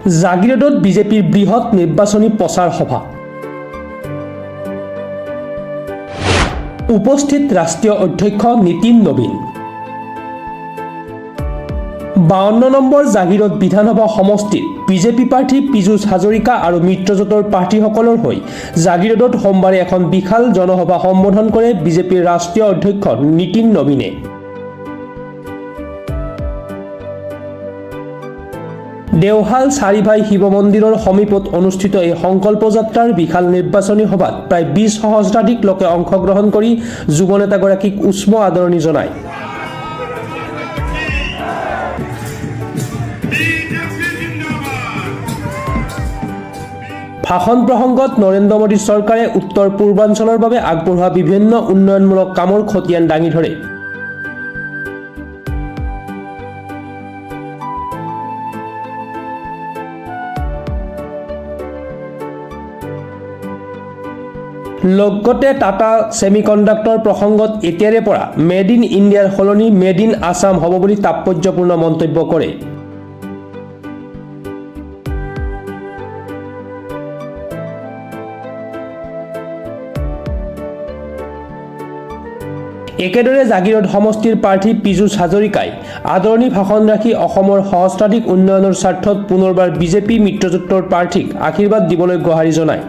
জাগিৰোডত বিজেপিৰ বৃহৎ নিৰ্বাচনী প্ৰচাৰ সভা। উপস্থিত ৰাষ্ট্ৰীয় অধ্যক্ষ নীতিন নবীন। 52 নম্বৰ জাগিৰোড বিধানসভা সমষ্টিত বিজেপি প্ৰাৰ্থী পীযুষ হাজৰিকা আৰু মিত্ৰজোঁটৰ প্ৰাৰ্থীসকলৰ হৈ জাগিৰোডত সোমবাৰে এখন বিশাল জনসভা সম্বোধন কৰে বিজেপিৰ ৰাষ্ট্ৰীয় অধ্যক্ষ নীতিন নবীনে। দেওহাল চাৰিভাই শিৱ মন্দিৰৰ সমীপত অনুষ্ঠিত এই সংকল্প যাত্ৰাৰ বিশাল নিৰ্বাচনী সভাত প্ৰায় 20 সহস্ৰাধিক লোকে অংশগ্ৰহণ কৰি যুৱ নেতাগৰাকীক উষ্ম আদৰণি জনায়। ভাষণ প্ৰসংগত নৰেন্দ্ৰ মোদী চৰকাৰে উত্তৰ পূৰ্বাঞ্চলৰ বাবে আগবঢ়োৱা বিভিন্ন উন্নয়নমূলক কামৰ খতিয়ান দাঙি ধৰে। লগতে টাটা ছেমিকণ্ডাক্টৰ প্ৰসংগত এতিয়াৰে পৰা মেড ইন ইণ্ডিয়াৰ সলনি মেড ইন আছাম হ'ব বুলি তাৎপৰ্যপূৰ্ণ মন্তব্য কৰে। একেদৰে জাগিৰোড সমষ্টিৰ প্ৰাৰ্থী পীযুষ হাজৰিকাই আদৰণি ভাষণ ৰাখি অসমৰ সহস্ৰাধিক উন্নয়নৰ স্বাৰ্থত পুনৰবাৰ বিজেপি মিত্ৰজোঁটৰ প্ৰাৰ্থীক আশীৰ্বাদ দিবলৈ গুহাৰি জনায়।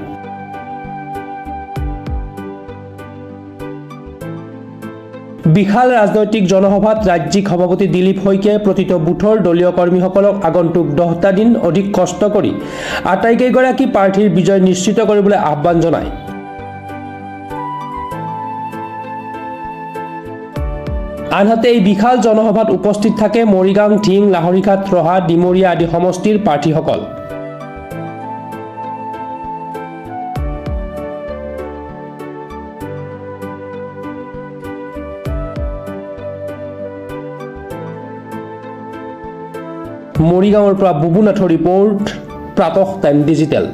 বিশাল ৰাজনৈতিক জনসভাত ৰাজ্যিক সভাপতি দিলীপ শইকীয়াই প্ৰতিটো বুথৰ দলীয় কৰ্মীসকলক আগন্তুক 10টা দিন অধিক কষ্ট কৰি আটাইকেইগৰাকী প্ৰাৰ্থীৰ বিজয় নিশ্চিত কৰিবলৈ আহ্বান জনায়। আনহাতে এই বিশাল জনসভাত উপস্থিত থাকে মৰিগাঁও, ঢিং, লাহৰীঘাট, ৰহা, ডিমৰীয়া আদি সমষ্টিৰ প্ৰাৰ্থীসকল। মৰিগাঁৱৰ পৰা বুবুনাথৰ ৰিপৰ্ট, প্ৰাতঃ টাইম ডিজিটেল।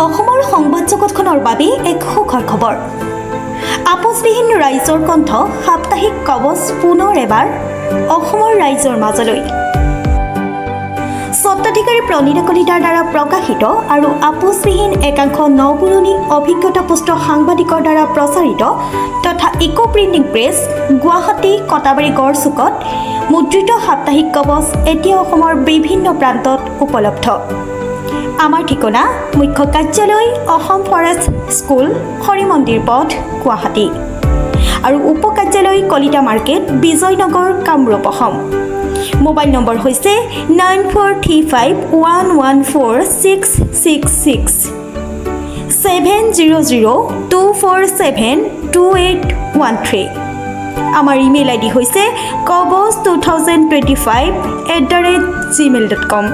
অসমৰ সংবাদ জগতখনৰ বাবে এক সুখৰ খবৰ। আপোচবিহীন ৰাইজৰ কণ্ঠ সাপ্তাহিক কবচ পুনৰ এবাৰ অসমৰ ৰাইজৰ মাজলৈ। স্বত্বাধিকাৰী প্ৰণীতা কলিতাৰ দ্বাৰা প্ৰকাশিত আৰু আপোচবিহীন একাংশ নপুৰণি অভিজ্ঞতাপুষ্ট সাংবাদিকৰ দ্বাৰা প্ৰচাৰিত তথা eco printing press, Guwahati, Katabari, গড়চুকত মুদ্ৰিত সাপ্তাহিক কবচ এতিয়া অসমৰ বিভিন্ন প্ৰান্তত উপলব্ধ। আমাৰ ঠিকনা মুখ্য কাৰ্যালয় অসম ফৰেষ্ট স্কুল, হৰি মন্দিৰ পথ, গুৱাহাটী আৰু উপ কাৰ্যালয় Kalita market, Bijoynagar, Kamrup, Assam. Mobile number হৈছে 9435114666 70024728113। আমাৰ ইমেইল আইডি হৈছে kobos2025@gmail.com।